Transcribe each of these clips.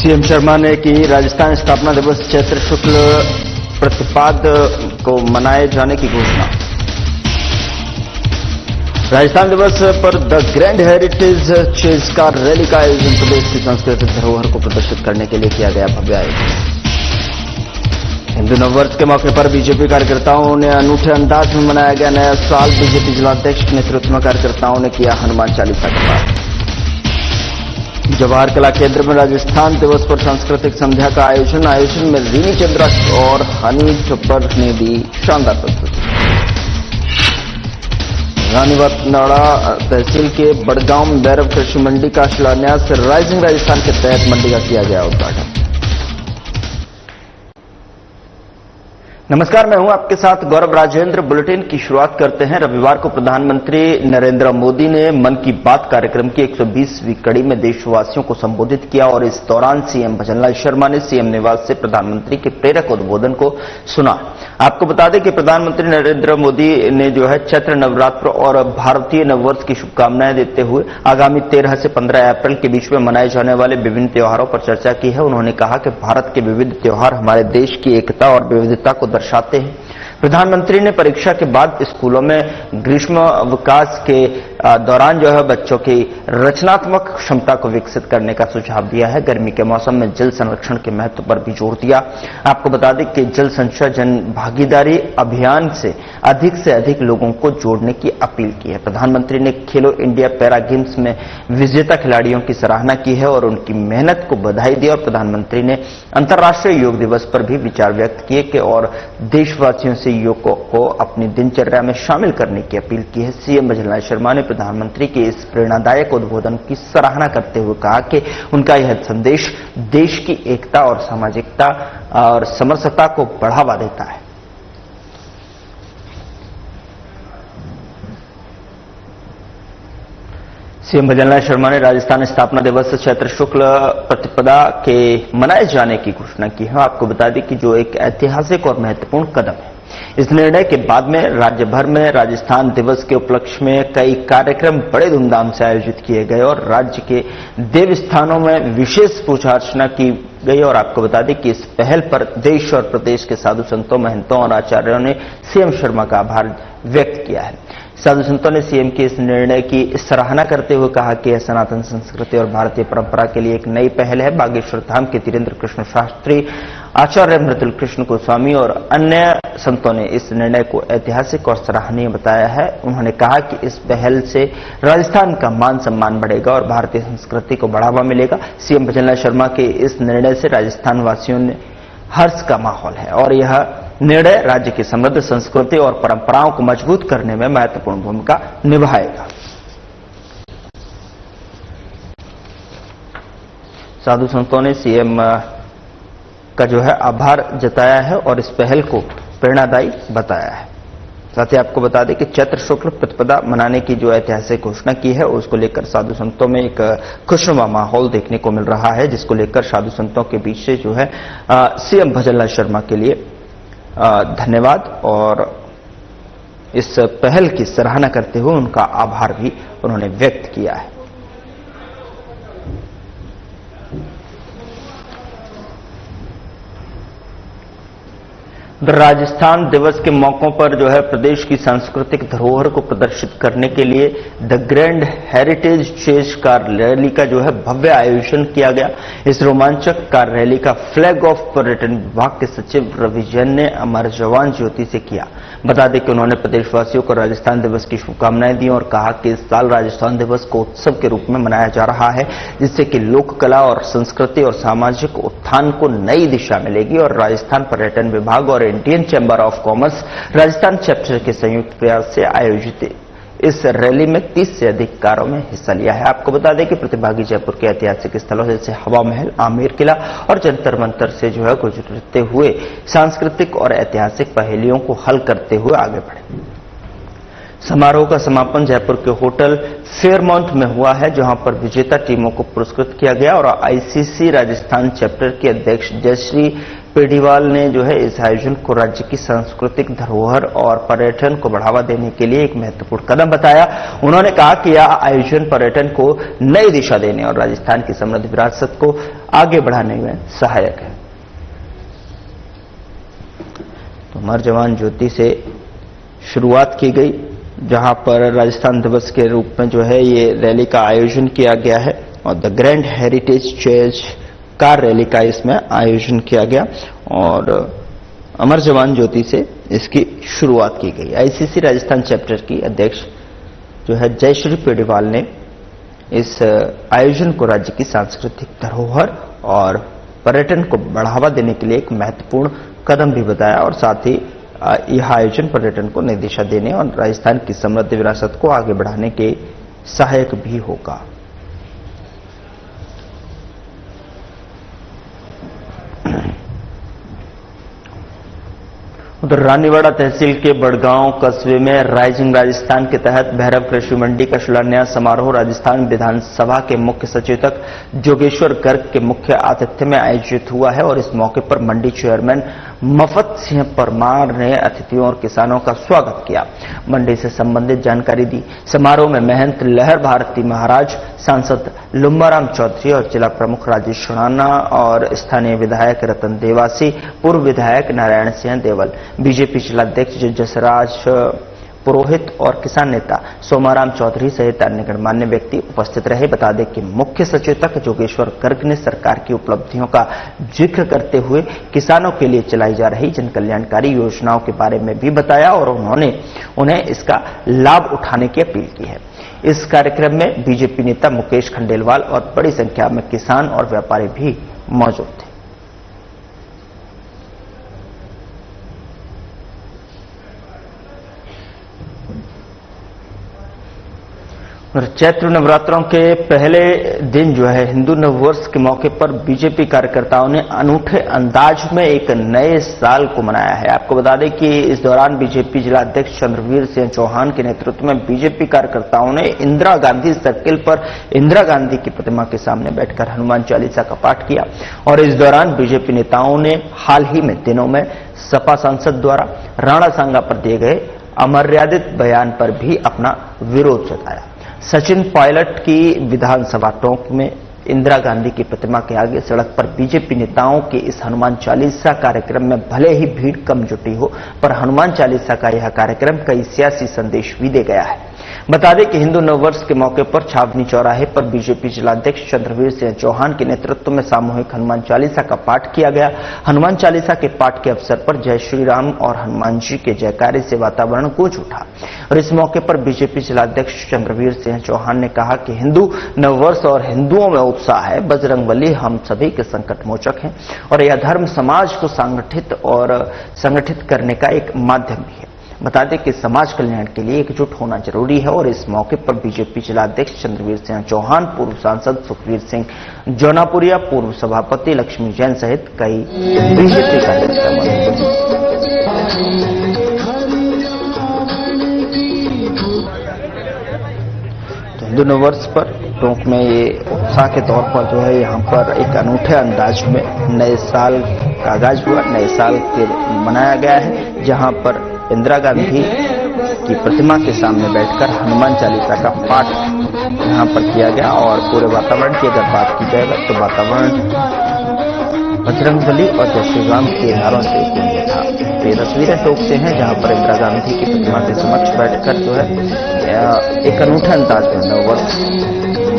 CM Sharma ने की राजस्थान स्थापना दिवस चैत्र शुक्ल प्रतिपद को मनाए जाने की घोषणा। राजस्थान दिवस पर the grand heritage chase car rally का आयोजन प्रदेश की सांस्कृतिक धरोहर को प्रदर्शित करने के लिए किया गया भव्य आयोजन। हिंदू नववर्ष के मौके पर बीजेपी कार्यकर्ताओं ने अनूठे अंदाज में मनाया गया नया साल। बीजेपी जिलाध्यक्ष के नेतृत्व में कार्यकर्ताओं ने किया हनुमान चालीसा का पाठ। जवाहर कला केंद्र में राजस्थान दिवस पर सांस्कृतिक संध्या का आयोजन में रीनी चंद्रा और हनी चोपर ने दी शानदार प्रस्तुति। रानीवतनाड़ा तहसील के बड़गांव में भैरव कृषि मंडी का शिलान्यास। राइजिंग राजस्थान के तहत मंडी का किया गया उद्घाटन। नमस्कार, मैं हूं आपके साथ गौरव राजेंद्र। बुलेटिन की शुरुआत करते हैं। रविवार को प्रधानमंत्री नरेंद्र मोदी ने मन की बात कार्यक्रम की 120वीं कड़ी में देशवासियों को संबोधित किया और इस दौरान सीएम भजनलाल शर्मा ने सीएम निवास से प्रधानमंत्री के प्रेरक उद्बोधन को सुना। आपको बता दें कि प्रधानमंत्री नरेंद्र मोदी ने चैत्र नवरात्र और भारतीय नववर्ष की शुभकामनाएं देते हुए आगामी 13 से 15 अप्रैल के बीच में मनाए जाने वाले विभिन्न त्योहारों पर चर्चा की है। उन्होंने कहा कि भारत के विविध त्योहार हमारे देश की एकता और विविधता को दर्शाते हैं। प्रधानमंत्री ने परीक्षा के बाद स्कूलों में ग्रीष्म अवकाश के दौरान बच्चों की रचनात्मक क्षमता को विकसित करने का सुझाव दिया है। गर्मी के मौसम में जल संरक्षण के महत्व पर भी जोर दिया। आपको बता दें कि जल संचय जन भागीदारी अभियान से अधिक लोगों को जोड़ने की अपील की है। प्रधानमंत्री ने खेलो इंडिया पैरा गेम्स में विजेता खिलाड़ियों की सराहना की है और उनकी मेहनत को बधाई दी। और प्रधानमंत्री ने अंतर्राष्ट्रीय योग दिवस पर भी विचार व्यक्त किए कि और देशवासियों से योग को अपनी दिनचर्या में शामिल करने की अपील की है। सीएम भजनलाल शर्मा ने प्रधानमंत्री के इस प्रेरणादायक उद्बोधन की सराहना करते हुए कहा कि उनका यह संदेश देश की एकता और सामाजिकता और समरसता को बढ़ावा देता है। सीएम भजनलाल शर्मा ने राजस्थान स्थापना दिवस चैत्र शुक्ल प्रतिपदा के मनाए जाने की घोषणा की है। आपको बता दें कि जो एक ऐतिहासिक और महत्वपूर्ण कदम है। इस निर्णय के बाद में राज्य भर में राजस्थान दिवस के उपलक्ष्य में कई कार्यक्रम बड़े धूमधाम से आयोजित किए गए और राज्य के देव स्थानों में विशेष पूजा अर्चना की गई। और आपको बता दें कि इस पहल पर देश और प्रदेश के साधु संतों, महंतों और आचार्यों ने सीएम शर्मा का आभार व्यक्त किया है। साधु संतों ने सीएम के इस निर्णय की सराहना करते हुए कहा कि यह सनातन संस्कृति और भारतीय परंपरा के लिए एक नई पहल है। बागेश्वर धाम के धीरेन्द्र कृष्ण शास्त्री, आचार्य मृदुल कृष्ण गोस्वामी और अन्य संतों ने इस निर्णय को ऐतिहासिक और सराहनीय बताया है। उन्होंने कहा कि इस पहल से राजस्थान का मान सम्मान बढ़ेगा और भारतीय संस्कृति को बढ़ावा मिलेगा। सीएम भजनलाल शर्मा के इस निर्णय से राजस्थान वासियों ने हर्ष का माहौल है और यह निर्णय राज्य की समृद्ध संस्कृति और परंपराओं को मजबूत करने में महत्वपूर्ण भूमिका निभाएगा। साधु संतों ने सीएम का आभार जताया है और इस पहल को प्रेरणादायी बताया है। साथ ही आपको बता दें कि चैत्र शुक्ल प्रतिपदा मनाने की जो ऐतिहासिक घोषणा की है उसको लेकर साधु संतों में एक खुशनुमा माहौल देखने को मिल रहा है, जिसको लेकर साधु संतों के बीच से सीएम भजनलाल शर्मा के लिए धन्यवाद और इस पहल की सराहना करते हुए उनका आभार भी उन्होंने व्यक्त किया है। राजस्थान दिवस के मौकों पर प्रदेश की सांस्कृतिक धरोहर को प्रदर्शित करने के लिए the grand heritage chase car rally का भव्य आयोजन किया गया। इस रोमांचक कार रैली का फ्लैग ऑफ पर्यटन विभाग के सचिव रवि जैन ने अमर जवान ज्योति से किया। बता दें कि उन्होंने प्रदेशवासियों को राजस्थान दिवस की शुभकामनाएं दी और कहा कि इस साल राजस्थान दिवस को उत्सव के रूप में मनाया जा रहा है, जिससे कि लोक कला और संस्कृति और सामाजिक उत्थान को नई दिशा मिलेगी। और राजस्थान पर्यटन विभाग और Indian chamber of commerce Rajasthan chapter के संयुक्त प्रयास से आयोजित इस रैली में 30 से अधिक कारों में हिस्सा लिया है। आपको बता दें कि प्रतिभागी जयपुर के ऐतिहासिक स्थलों जैसे हवा महल, आमेर किला और जंतर मंतर से गुजरते हुए सांस्कृतिक और ऐतिहासिक पहेलियों को हल करते हुए आगे बढ़े। समारोह का समापन जयपुर के होटल फेयरमाउंट में हुआ है, जहां पर विजेता टीमों को पुरस्कृत किया गया और आईसीसी राजस्थान चैप्टर के अध्यक्ष जयश्री पेडीवाल ने जो है इस आयोजन को राज्य की सांस्कृतिक धरोहर और पर्यटन को बढ़ावा देने के लिए एक महत्वपूर्ण कदम बताया। उन्होंने कहा कि यह आयोजन पर्यटन को नई दिशा देने और राजस्थान की समृद्ध विरासत को आगे बढ़ाने में सहायक है। तो अमर जवान ज्योति से शुरुआत की गई, जहां पर राजस्थान दिवस के रूप में जो है ये रैली का आयोजन किया गया है और the grand heritage church car rally का इसमें आयोजन किया गया और अमर जवान ज्योति से इसकी शुरुआत की गई। आईसीसी राजस्थान चैप्टर की अध्यक्ष जो है जयश्री पेडीवाल ने इस आयोजन को राज्य की सांस्कृतिक धरोहर और पर्यटन को बढ़ावा देने के लिए एक महत्वपूर्ण कदम भी बताया और साथ ही यह आयोजन पर्यटन को नई दिशा देने और राजस्थान की समृद्ध विरासत को आगे बढ़ाने के सहायक भी होगा। उधर रानीवाड़ा तहसील के बड़गांव कस्बे में राइजिंग राजस्थान के तहत भैरव कृषि मंडी का शिलान्यास समारोह राजस्थान विधानसभा के मुख्य सचेतक जोगेश्वर गर्ग के मुख्य आतिथ्य में आयोजित हुआ है और इस मौके पर मंडी चेयरमैन मफत सिंह परमार ने अतिथियों और किसानों का स्वागत किया, मंडी से संबंधित जानकारी दी। समारोह में महंत लहर भारती महाराज, सांसद लुम्बाराम चौधरी और जिला प्रमुख राजेश राणा और स्थानीय विधायक रतन देवासी, पूर्व विधायक नारायण सिंह देवल, बीजेपी जिलाध्यक्ष जसराज पुरोहित और किसान नेता सोमाराम चौधरी सहित अन्य गणमान्य व्यक्ति उपस्थित रहे। बता दें कि मुख्य सचेतक जोगेश्वर गर्ग ने सरकार की उपलब्धियों का जिक्र करते हुए किसानों के लिए चलाई जा रही जन कल्याणकारी योजनाओं के बारे में भी बताया और उन्होंने उन्हें इसका लाभ उठाने की अपील की है। इस कार्यक्रम में बीजेपी नेता मुकेश खंडेलवाल और बड़ी संख्या में किसान और व्यापारी भी मौजूद थे। और चैत्र नवरात्रों के पहले दिन जो है हिंदू नववर्ष के मौके पर बीजेपी कार्यकर्ताओं ने अनूठे अंदाज में एक नए साल को मनाया है। आपको बता दें कि इस दौरान बीजेपी जिलाध्यक्ष चंद्रवीर सिंह चौहान के नेतृत्व में बीजेपी कार्यकर्ताओं ने इंदिरा गांधी सर्किल पर इंदिरा गांधी की प्रतिमा के सामने बैठकर हनुमान चालीसा का पाठ किया और इस दौरान बीजेपी नेताओं ने हाल ही में दिनों में सपा सांसद द्वारा राणा सांगा पर दिए गए अमर्यादित बयान पर भी अपना विरोध जताया। सचिन पायलट की विधानसभा टोंक में इंदिरा गांधी की प्रतिमा के आगे सड़क पर बीजेपी नेताओं के इस हनुमान चालीसा कार्यक्रम में भले ही भीड़ कम जुटी हो, पर हनुमान चालीसा का यह कार्यक्रम कई सियासी संदेश भी दे गया है। बता दें कि हिंदू नववर्ष के मौके पर छावनी चौराहे पर बीजेपी जिलाध्यक्ष चंद्रवीर सिंह चौहान के नेतृत्व में सामूहिक हनुमान चालीसा का पाठ किया गया। हनुमान चालीसा के पाठ के अवसर पर जय श्री राम और हनुमान जी के जयकारे से वातावरण गूंज उठा और इस मौके पर बीजेपी जिलाध्यक्ष चंद्रवीर सिंह चौहान ने कहा कि हिंदू नववर्ष और हिंदुओं में उत्साह है। बजरंगबली हम सभी के संकट मोचक हैं और यह धर्म समाज को संगठित करने का एक माध्यम भी है। बता दें कि समाज कल्याण के लिए एकजुट होना जरूरी है और इस मौके पर बीजेपी जिलाध्यक्ष चंद्रवीर सिंह चौहान, पूर्व सांसद सुखवीर सिंह जौनापुरिया, पूर्व सभापति लक्ष्मी जैन सहित कई बीजेपी कार्यकर्ता मौजूद तो हिंदू नववर्ष पर टोंक में ये उत्साह के तौर पर जो है यहाँ पर एक अनूठे अंदाज में नए साल का आगाज हुआ, नए साल के मनाया गया है, जहाँ पर इंदिरा गांधी की प्रतिमा के सामने बैठकर हनुमान चालीसा का पाठ यहां पर किया गया और पूरे वातावरण की अगर बात की जाएगा तो वातावरण बजरंगबली और जय श्री राम के नारों से गूंजा था। ये तस्वीरें टोंक से हैं जहां पर इंदिरा गांधी की प्रतिमा के समक्ष बैठकर जो है एक अनूठे अंदाज में नववर्ष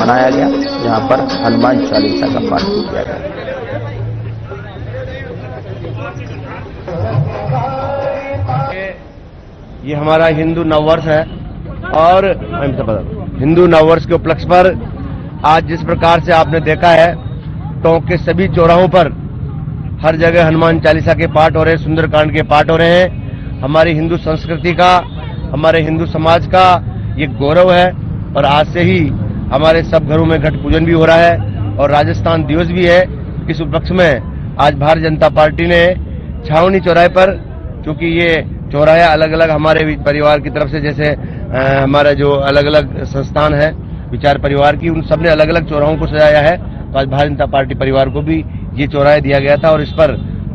मनाया गया, जहां पर हनुमान चालीसा का पाठ किया गया। ये हमारा हिंदू नववर्ष है और हिंदू नववर्ष के उपलक्ष्य पर आज जिस प्रकार से आपने देखा है टोंक के सभी चौराहों पर हर जगह हनुमान चालीसा के पाठ हो रहे हैं, सुंदरकांड के पाठ हो रहे हैं। हमारी हिंदू संस्कृति का, हमारे हिंदू समाज का ये गौरव है और आज से ही हमारे सब घरों में घट पूजन भी हो रहा है और राजस्थान दिवस भी है। इस उपलक्ष्य में आज भारतीय जनता पार्टी ने छावनी चौराहे पर, चूंकि ये चौराहे अलग अलग हमारे परिवार की तरफ से, जैसे हमारा जो अलग अलग संस्थान है विचार परिवार की, उन सबने अलग अलग चौराहों को सजाया है। तो आज भारतीय जनता पार्टी परिवार को भी ये चौराहे दिया गया था और इस पर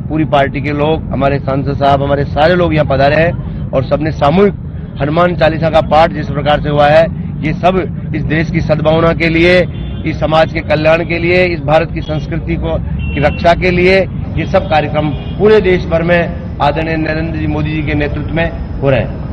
पूरी पार्टी के लोग, हमारे सांसद साहब, हमारे सारे लोग यहाँ पधारे हैं और सबने सामूहिक हनुमान चालीसा का पाठ जिस प्रकार से हुआ है, ये सब इस देश की सद्भावना के लिए, इस समाज के कल्याण के लिए, इस भारत की संस्कृति की रक्षा के लिए ये सब कार्यक्रम पूरे देश भर में आदरणीय नरेंद्र जी मोदी जी के नेतृत्व में हो रहे हैं।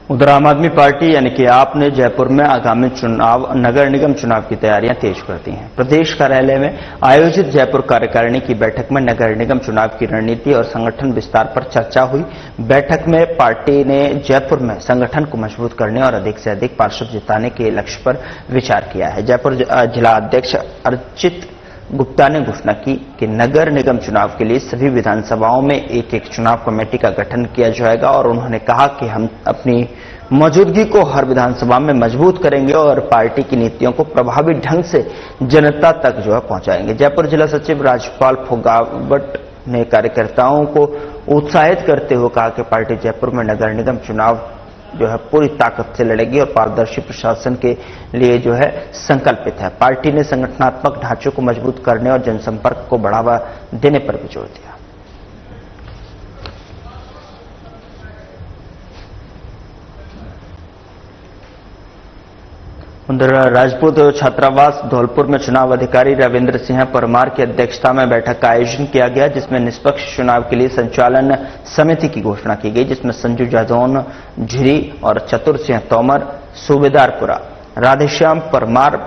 उधर आम आदमी पार्टी यानी कि आप ने जयपुर में आगामी चुनाव नगर निगम चुनाव की तैयारियां तेज कर दी हैं। प्रदेश कार्यालय में आयोजित जयपुर कार्यकारिणी की बैठक में नगर निगम चुनाव की रणनीति और संगठन विस्तार पर चर्चा हुई। बैठक में पार्टी ने जयपुर में संगठन को मजबूत करने और अधिक से अधिक पार्षद जिताने के लक्ष्य पर विचार किया है। जयपुर जिला अध्यक्ष अर्चित गुप्ता ने घोषणा की कि नगर निगम चुनाव के लिए सभी विधानसभाओं में एक एक चुनाव कमेटी का गठन किया जाएगा और उन्होंने कहा कि हम अपनी मौजूदगी को हर विधानसभा में मजबूत करेंगे और पार्टी की नीतियों को प्रभावी ढंग से जनता तक पहुंचाएंगे। जयपुर जिला सचिव राजपाल फोगावट ने कार्यकर्ताओं को उत्साहित करते हुए कहा कि पार्टी जयपुर में नगर निगम चुनाव पूरी ताकत से लड़ेगी और पारदर्शी प्रशासन के लिए संकल्पित है। पार्टी ने संगठनात्मक ढांचे को मजबूत करने और जनसंपर्क को बढ़ावा देने पर भी जोर दिया। उधर राजपूत छात्रावास धौलपुर में चुनाव अधिकारी रविंद्र सिंह परमार की अध्यक्षता में बैठक का आयोजन किया गया, जिसमें निष्पक्ष चुनाव के लिए संचालन समिति की घोषणा की गई, जिसमें संजू जादौन झिरी और चतुर सिंह तोमर सुबेदारपुरा, राधेश्याम परमार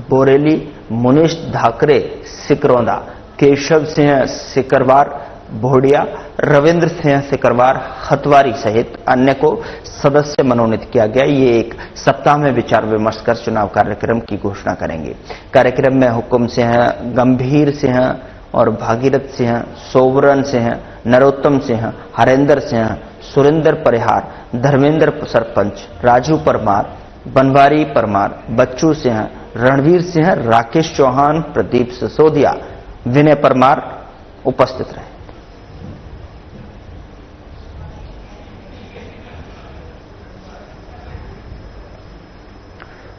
बोरेली, मुनीश धाकरे सिकरौंदा, केशव सिंह सिकरवार भोडिया, रविंद्र सिंह सिकरवार हतवारी सहित अन्य को सदस्य मनोनीत किया गया। ये एक सप्ताह में विचार विमर्श कर चुनाव कार्यक्रम की घोषणा करेंगे। कार्यक्रम में हुकुम सिंह, गंभीर सिंह और भागीरथ सिंह, सोवरन सिंह, नरोत्तम सिंह, हरेंद्र सिंह, सुरेंद्र परिहार, धर्मेंद्र सरपंच, राजू परमार, बनवारी परमार, बच्चू सिंह, रणवीर सिंह, राकेश चौहान, प्रदीप सिसोदिया, विनय परमार उपस्थित रहे।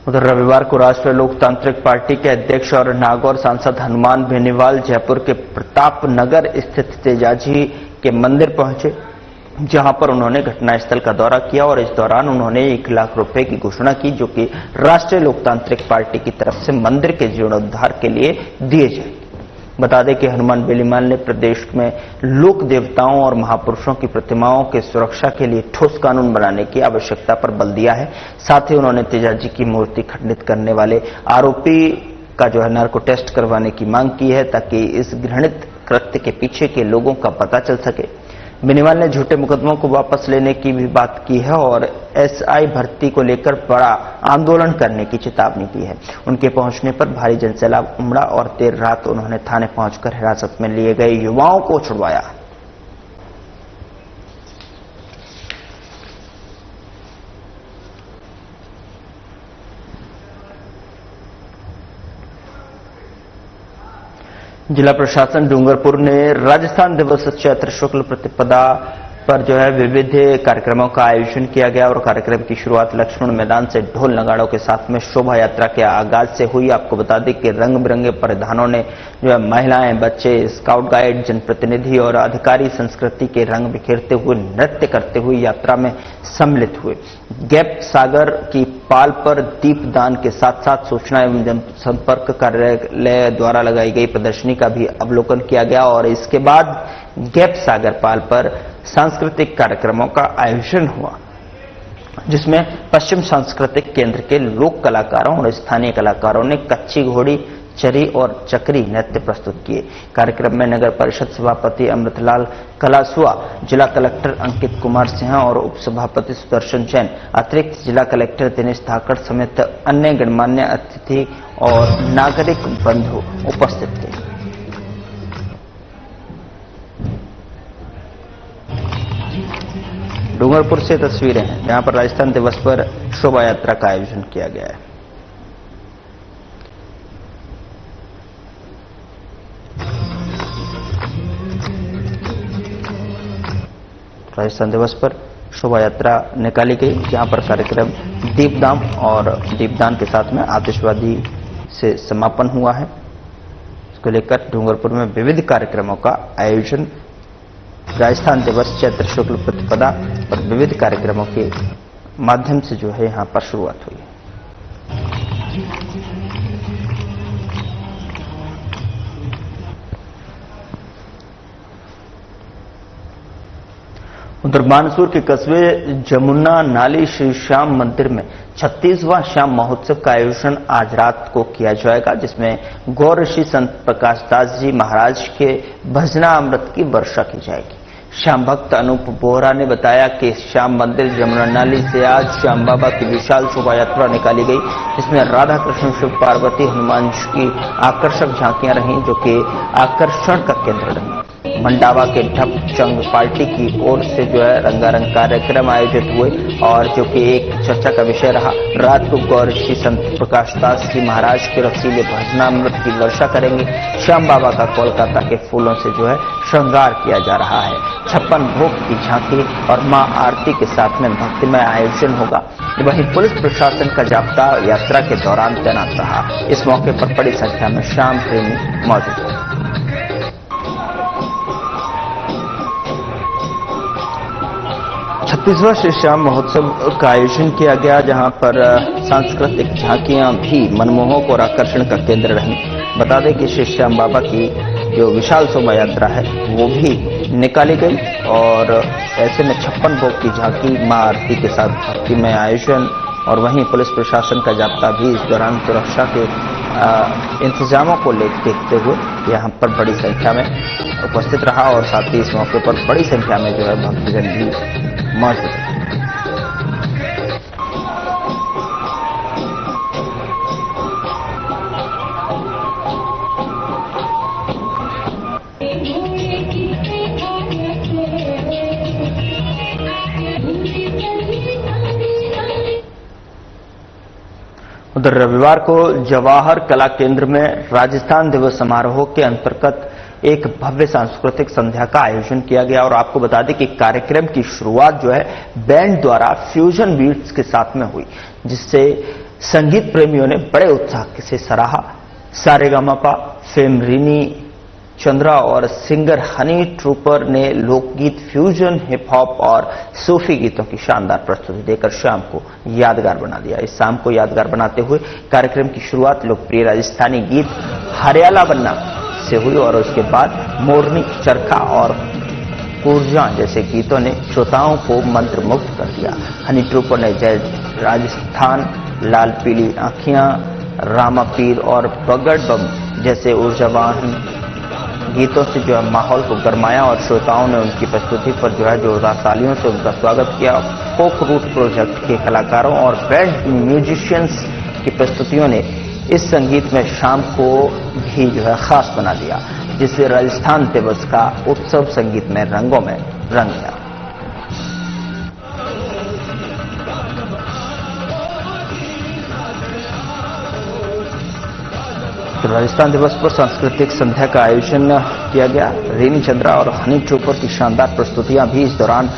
उधर रविवार को राष्ट्रीय लोकतांत्रिक पार्टी के अध्यक्ष और नागौर सांसद हनुमान बेनीवाल जयपुर के प्रताप नगर स्थित तेजाजी के मंदिर पहुंचे, जहां पर उन्होंने घटनास्थल का दौरा किया और इस दौरान उन्होंने 1 लाख रुपए की घोषणा की, जो कि राष्ट्रीय लोकतांत्रिक पार्टी की तरफ से मंदिर के जीर्णोद्धार के लिए दिए जाएंगे। बता दें कि हनुमान बेनीवाल ने प्रदेश में लोक देवताओं और महापुरुषों की प्रतिमाओं के सुरक्षा के लिए ठोस कानून बनाने की आवश्यकता पर बल दिया है। साथ ही उन्होंने तेजाजी की मूर्ति खंडित करने वाले आरोपी का नार्को टेस्ट करवाने की मांग की है, ताकि इस घृणित कृत्य के पीछे के लोगों का पता चल सके। बेनीवाल ने झूठे मुकदमों को वापस लेने की भी बात की है और एसआई भर्ती को लेकर बड़ा आंदोलन करने की चेतावनी दी है। उनके पहुंचने पर भारी जनसैलाब उमड़ा और देर रात उन्होंने थाने पहुंचकर हिरासत में लिए गए युवाओं को छुड़वाया। जिला प्रशासन डूंगरपुर ने राजस्थान दिवस चैत्र शुक्ल प्रतिपदा पर विविध कार्यक्रमों का आयोजन किया गया और कार्यक्रम की शुरुआत लक्ष्मण मैदान से ढोल नगाड़ों के साथ में शोभा यात्रा के आगाज से हुई। आपको बता दें कि रंग बिरंगे परिधानों ने महिलाएं, बच्चे, स्काउट गाइड, जनप्रतिनिधि और अधिकारी संस्कृति के रंग बिखेरते हुए नृत्य करते हुए यात्रा में सम्मिलित हुए। गैप सागर की पाल पर दीपदान के साथ साथ सूचना एवं जनसंपर्क कार्यालय द्वारा लगाई गई प्रदर्शनी का भी अवलोकन किया गया और इसके बाद गैप सागर पाल पर सांस्कृतिक कार्यक्रमों का आयोजन हुआ, जिसमें पश्चिम सांस्कृतिक केंद्र के लोक कलाकारों और स्थानीय कलाकारों ने कच्ची घोड़ी, चरी और चक्री नृत्य प्रस्तुत किए। कार्यक्रम में नगर परिषद सभापति अमृतलाल कलासुआ, जिला कलेक्टर अंकित कुमार सिंह और उप सभापति सुदर्शन जैन, अतिरिक्त जिला कलेक्टर दिनेश धाकड़ समेत अन्य गणमान्य अतिथि और नागरिक बंधु उपस्थित थे। डूंगरपुर से तस्वीरें हैं जहां पर राजस्थान दिवस पर शोभा यात्रा का आयोजन किया गया है। राजस्थान दिवस पर शोभा यात्रा निकाली गई, जहां पर कार्यक्रम दीपदान के साथ में आतिशबाजी से समापन हुआ है। इसको लेकर डूंगरपुर में विविध कार्यक्रमों का आयोजन, राजस्थान दिवस चैत्र शुक्ल प्रतिपदा और विविध कार्यक्रमों के माध्यम से जो है यहां पर शुरुआत हुई है। उधर बानसूर के कस्बे जमुना नाली श्री श्याम मंदिर में 36वां श्याम महोत्सव का आयोजन आज रात को किया जाएगा, जिसमें गौर ऋषि संत प्रकाशदास जी महाराज के भजनामृत की वर्षा की जाएगी। श्याम भक्त अनूप बोहरा ने बताया कि श्याम मंदिर जमुना नाली से आज श्याम बाबा की विशाल शोभा यात्रा निकाली गई, जिसमें राधा कृष्ण शिव पार्वती हनुमान जी की आकर्षक झांकियां रहीं, जो कि आकर्षण का केंद्र रही। मंडावा के ढप चंग पार्टी की ओर से जो है रंगारंग कार्यक्रम आयोजित हुए और जो कि एक चर्चा का विषय रहा। रात को गौर श्री संत प्रकाशदास जी महाराज के रसीले भजनामृत की वर्षा करेंगे। श्याम बाबा का कोलकाता के फूलों से जो है श्रृंगार किया जा रहा है। 56 भोग की झांकी और मां आरती के साथ में भक्तिमय आयोजन होगा। वहीं पुलिस प्रशासन का जाब्ता यात्रा के दौरान तैनात रहा। इस मौके पर बड़ी संख्या में श्याम प्रेमी मौजूद थे। 36वां श्री श्याम महोत्सव का आयोजन किया गया, जहां पर सांस्कृतिक झांकियां भी मनमोहक और आकर्षण का केंद्र रहीं। बता दें कि श्री श्याम बाबा की जो विशाल शोभा यात्रा है वो भी निकाली गई और ऐसे में 56 भोग की झांकी, मां आरती के साथ भक्तिमय आयोजन और वहीं पुलिस प्रशासन का जाब्ता भी इस दौरान सुरक्षा के इंतजामों को देखते हुए यहां पर बड़ी संख्या में उपस्थित रहा और साथ ही इस मौके पर बड़ी संख्या में जो है भक्तजन भी मौजूद है। उधर रविवार को जवाहर कला केंद्र में राजस्थान दिवस समारोह के अंतर्गत एक भव्य सांस्कृतिक संध्या का आयोजन किया गया और आपको बता दें कि कार्यक्रम की शुरुआत जो है बैंड द्वारा फ्यूजन बीट्स के साथ में हुई, जिससे संगीत प्रेमियों ने बड़े उत्साह से सराहा। सारेगामापा, फेम रीनी चंद्रा और सिंगर हनी ट्रूपर ने लोकगीत, फ्यूजन, हिप हॉप और सूफी गीतों की शानदार प्रस्तुति देकर शाम को यादगार बना दिया। इस शाम को यादगार बनाते हुए कार्यक्रम की शुरुआत लोकप्रिय राजस्थानी गीत हरियाला बन्ना से हुई और उसके बाद मोरनी, चरखा और कुर्जा जैसे गीतों ने श्रोताओं को मंत्रमुग्ध कर दिया। हनी ट्रूपर ने जय राजस्थान, लाल पीली आंखियां, रामा पीर और पगड़ बम जैसे ऊर्जावान गीतों से जो है माहौल को गरमाया और श्रोताओं ने उनकी प्रस्तुति पर जो है जोरदार तालियों से उनका स्वागत किया। फोक रूट प्रोजेक्ट के कलाकारों और बैंड म्यूजिशियंस की प्रस्तुतियों ने इस संगीत में शाम को भी जो है खास बना दिया, जिससे राजस्थान दिवस का उत्सव संगीत में रंगों में रंग गया। तो राजस्थान दिवस पर सांस्कृतिक संध्या का आयोजन किया गया। रेनी चंद्रा और हनी ट्रूपर की शानदार प्रस्तुतियां भी इस दौरान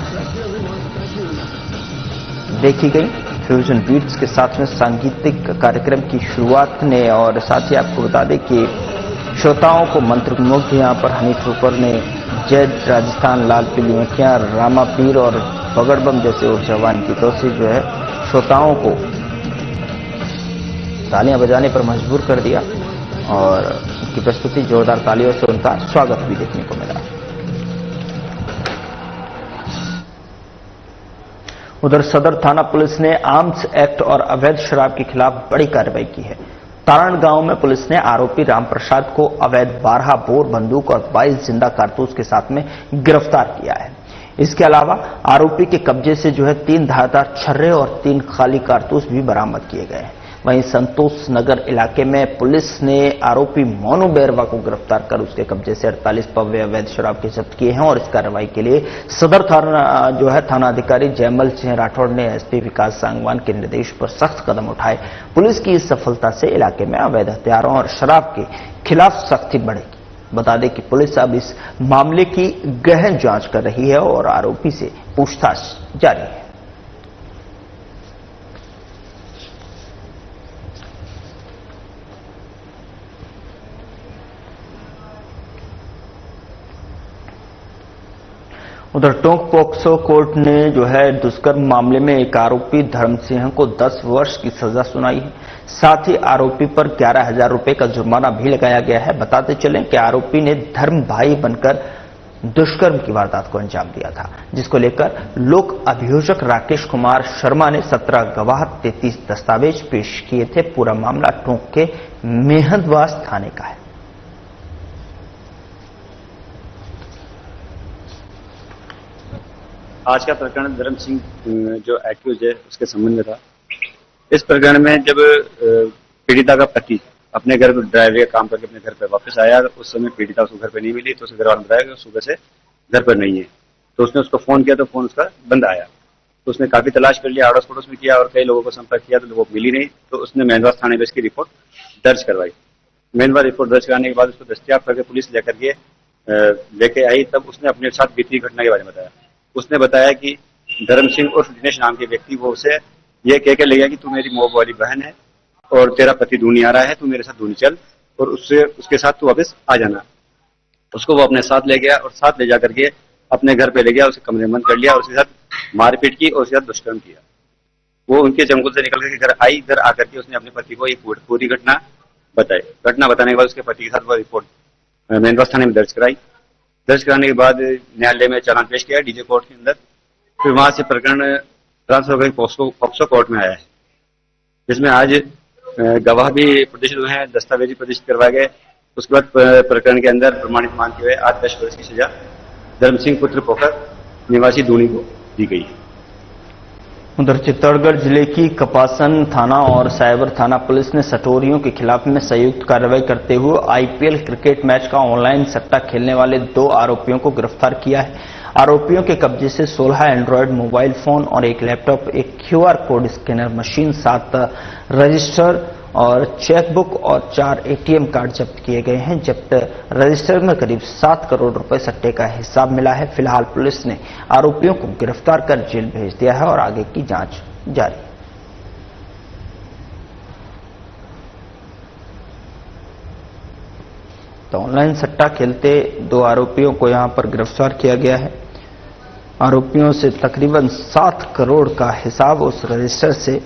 देखी गई। फ्यूजन बीट्स के साथ में सांगीतिक कार्यक्रम की शुरुआत ने और साथ ही आपको बता दें कि श्रोताओं को मंत्रमुग्ध यहां पर हनी ट्रूपर ने जय राजस्थान, लाल पीली आंखियां, रामा पीर और पगड़ बम जैसे ऊर्जावान गीतों से जो है श्रोताओं को तालियां बजाने पर मजबूर कर दिया और उनकी प्रस्तुति जोरदार तालियों से उनका स्वागत भी देखने को मिला। उधर सदर थाना पुलिस ने आर्म्स एक्ट और अवैध शराब के खिलाफ बड़ी कार्रवाई की है। तारण गांव में पुलिस ने आरोपी रामप्रसाद को अवैध 12 बोर बंदूक और 22 जिंदा कारतूस के साथ में गिरफ्तार किया है। इसके अलावा आरोपी के कब्जे से जो है 3 धारदार छर्रे और 3 खाली कारतूस भी बरामद किए गए हैं। वहीं संतोष नगर इलाके में पुलिस ने आरोपी मोनू बैरवा को गिरफ्तार कर उसके कब्जे से 48 पव्य अवैध शराब के जब्त किए हैं और इस कार्रवाई के लिए सदर थाना जो है थानाधिकारी जयमल सिंह राठौड़ ने एसपी विकास सांगवान के निर्देश पर सख्त कदम उठाए। पुलिस की इस सफलता से इलाके में अवैध हथियारों और शराब के खिलाफ सख्ती बढ़ेगी। बता दें कि पुलिस अब इस मामले की गहन जांच कर रही है और आरोपी से पूछताछ जारी है। उधर टोंक पोक्सो कोर्ट ने जो है दुष्कर्म मामले में एक आरोपी धर्म सिंह को 10 वर्ष की सजा सुनाई है। साथ ही आरोपी पर 11,000 रुपए का जुर्माना भी लगाया गया है। बताते चलें कि आरोपी ने धर्म भाई बनकर दुष्कर्म की वारदात को अंजाम दिया था, जिसको लेकर लोक अभियोजक राकेश कुमार शर्मा ने 17 गवाह 33 दस्तावेज पेश किए थे। पूरा मामला टोंक के मेहंदवास थाने का है। आज का प्रकरण धर्म सिंह जो एक्यूज है उसके संबंध में था। इस प्रकरण में जब पीड़िता का पति अपने घर पर ड्राइवरी का काम करके अपने घर पर वापस आया, उस समय पीड़िता उसको घर पर नहीं मिली, तो उसके घर वालों ने बताया कि सुबह से घर पर नहीं है। तो उसने उसको फोन किया तो फोन उसका बंद आया। तो उसने काफी तलाश कर लिया, अड़ोस पड़ोस में किया और कई लोगों को संपर्क किया तो लोगों को मिली नहीं। तो उसने मेहंदवास थाने में इसकी रिपोर्ट दर्ज करवाई। मेहंदवास रिपोर्ट दर्ज कराने के बाद उसको दस्तयाब करके पुलिस लेकर के लेके आई। तब उसने अपने साथ बीती घटना के बारे में बताया। उसने बताया कि धर्म सिंह उर्फ दिनेश नाम के व्यक्ति वो उसे ये कह के ले गया कि तू मेरी मोब वाली बहन है और तेरा पति दूनी आ रहा है, तू मेरे साथ दूनी चल और उसके साथ तू वापस आ जाना। उसको वो अपने साथ ले गया और साथ ले जाकर के अपने घर पे ले गया, उसे कमरे में बंद कर लिया और उसके साथ मारपीट की और उसके साथ दुष्कर्म किया। वो उनके चंगुल से निकल करके घर आई। घर आकर के उसने अपने पति को ये पूरी घटना बताई। घटना बताने के बाद उसके पति के साथ वो रिपोर्ट मेहंदवास थाने में दर्ज कराई। दर्ज कराने के बाद न्यायालय में चालान पेश किया डीजे कोर्ट के अंदर। फिर वहां से प्रकरण ट्रांसफर होकर पॉक्सो कोर्ट में आया है, जिसमें आज गवाह भी प्रदर्शित हुए हैं, दस्तावेज प्रदर्शित करवाए गए। उसके बाद प्रकरण के अंदर प्रमाणित मानते हुए आज 10 वर्ष की सजा धर्म सिंह पुत्र पोखर निवासी दूनी को दी गई है। उधर चित्तौड़गढ़ जिले की कपासन थाना और साइबर थाना पुलिस ने सटोरियों के खिलाफ में संयुक्त कार्रवाई करते हुए आईपीएल क्रिकेट मैच का ऑनलाइन सट्टा खेलने वाले 2 आरोपियों को गिरफ्तार किया है। आरोपियों के कब्जे से 16 एंड्रॉयड मोबाइल फोन और एक लैपटॉप, एक QR code scanner machine, 7 register और चेकबुक और 4 एटीएम कार्ड जब्त किए गए हैं। जब्त रजिस्टर में करीब 7 करोड़ रुपए सट्टे का हिसाब मिला है। फिलहाल पुलिस ने आरोपियों को गिरफ्तार कर जेल भेज दिया है और आगे की जांच जारी। तो ऑनलाइन सट्टा खेलते 2 आरोपियों को यहां पर गिरफ्तार किया गया है। आरोपियों से तकरीबन 7 करोड़ का हिसाब उस रजिस्टर से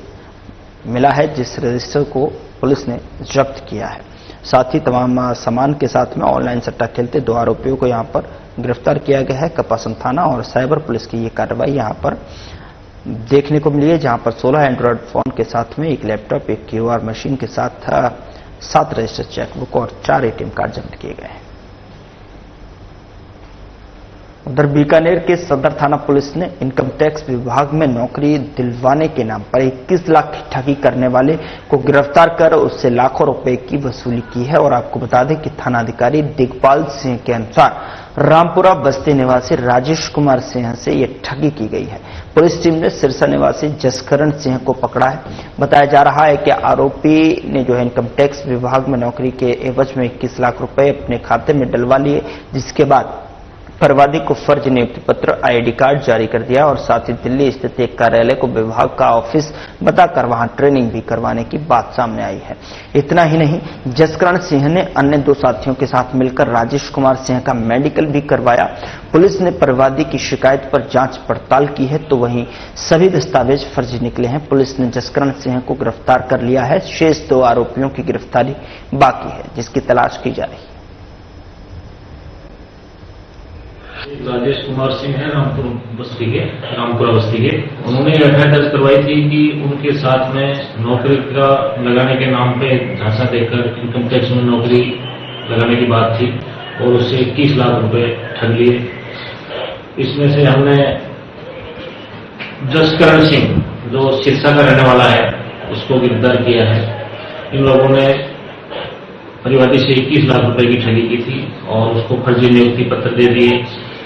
मिला है, जिस रजिस्टर को पुलिस ने जब्त किया है। साथ ही तमाम सामान के साथ में ऑनलाइन सट्टा खेलते 2 आरोपियों को यहां पर गिरफ्तार किया गया है। कपासन थाना और साइबर पुलिस की ये कार्रवाई यहां पर देखने को मिली है, जहां पर 16 एंड्रॉयड फोन के साथ में एक लैपटॉप, एक क्यूआर मशीन के साथ 7 रजिस्टर चेकबुक और 4 एटीएम कार्ड जब्त किए गए हैं। उधर बीकानेर के सदर थाना पुलिस ने इनकम टैक्स विभाग में नौकरी दिलवाने के नाम पर 21 लाख की ठगी करने वाले को गिरफ्तार कर उससे लाखों रुपए की वसूली की है। और आपको बता दें कि थानाधिकारी दिगपाल सिंह के अनुसार रामपुरा बस्ती निवासी राजेश कुमार सिंह से यह ठगी की गई है। पुलिस टीम ने सिरसा निवासी जसकरण सिंह को पकड़ा है। बताया जा रहा है कि आरोपी ने जो है इनकम टैक्स विभाग में नौकरी के एवज में 21 लाख रुपए अपने खाते में डलवा लिए, जिसके बाद फरवादी को फर्ज नियुक्ति पत्र, आईडी कार्ड जारी कर दिया और साथ ही दिल्ली स्थित एक कार्यालय को विभाग का ऑफिस बताकर वहां ट्रेनिंग भी करवाने की बात सामने आई है। इतना ही नहीं, जसकरण सिंह ने अन्य 2 साथियों के साथ मिलकर राजेश कुमार सिंह का मेडिकल भी करवाया। पुलिस ने फरवादी की शिकायत पर जांच पड़ताल की है, तो वहीं सभी दस्तावेज फर्जी निकले हैं। पुलिस ने जसकरण सिंह को गिरफ्तार कर लिया है। शेष 2 आरोपियों की गिरफ्तारी बाकी है, जिसकी तलाश की जा रही है। राजेश कुमार सिंह है, रामपुरा बस्ती के। उन्होंने एफआईआर दर्ज करवाई थी कि उनके साथ में नौकरी का लगाने के नाम पे झांसा देकर इनकम टैक्स में नौकरी लगाने की बात थी और उससे 21 लाख रुपए ठग लिए। इसमें से हमने जसकरण सिंह जो सिरसा का रहने वाला है उसको गिरफ्तार किया है। इन लोगों ने परिवादी से 21 लाख रुपए की ठगी की थी और उसको फर्जी नियुक्ति पत्र दे दिए,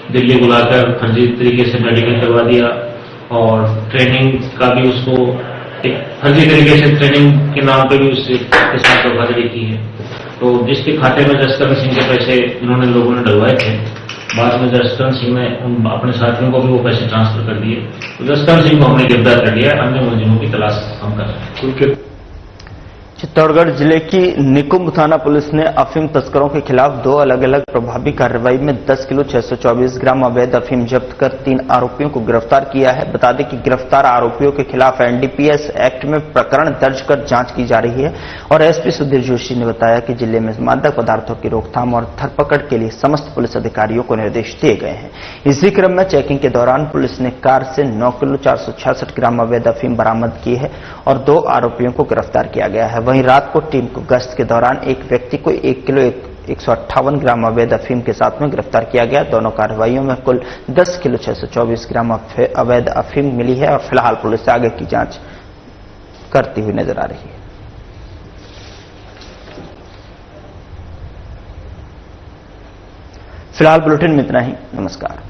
दिल्ली बुलाकर फर्जी तरीके से मेडिकल करवा दिया और ट्रेनिंग का भी उसको एक फर्जी तरीके से ट्रेनिंग के नाम पे भी उसके साथ धोखाधड़ी की है। तो जिसके खाते में जसकरण सिंह के पैसे इन्होंने लोगों ने डलवाए थे, बाद में जसकरण सिंह ने उन अपने साथियों को भी वो पैसे ट्रांसफर कर दिए। तो जसकरण सिंह को हमने गिरफ्तार कर लिया। अन्य मुलजिमों की तलाश हम कर रहे हैं। चित्तौड़गढ़ जिले की निकुंभ थाना पुलिस ने अफीम तस्करों के खिलाफ 2 अलग अलग प्रभावी कार्रवाई में 10 किलो 624 ग्राम अवैध अफीम जब्त कर 3 आरोपियों को गिरफ्तार किया है। बता दें कि गिरफ्तार आरोपियों के खिलाफ एनडीपीएस एक्ट में प्रकरण दर्ज कर जांच की जा रही है और एसपी सुधीर जोशी ने बताया कि जिले में मादक पदार्थों की रोकथाम और धरपकड़ के लिए समस्त पुलिस अधिकारियों को निर्देश दिए गए हैं। इसी क्रम में चेकिंग के दौरान पुलिस ने कार से 9 किलो 466 ग्राम अवैध अफीम बरामद की है और 2 आरोपियों को गिरफ्तार किया गया है। वहीं रात को टीम को गश्त के दौरान एक व्यक्ति को 1 किलो 158 ग्राम अवैध अफीम के साथ में गिरफ्तार किया गया। दोनों कार्रवाइयों में कुल 10 किलो 624 ग्राम अवैध अफीम मिली है और फिलहाल पुलिस आगे की जांच करती हुई नजर आ रही है। फिलहाल बुलेटिन में इतना ही। नमस्कार।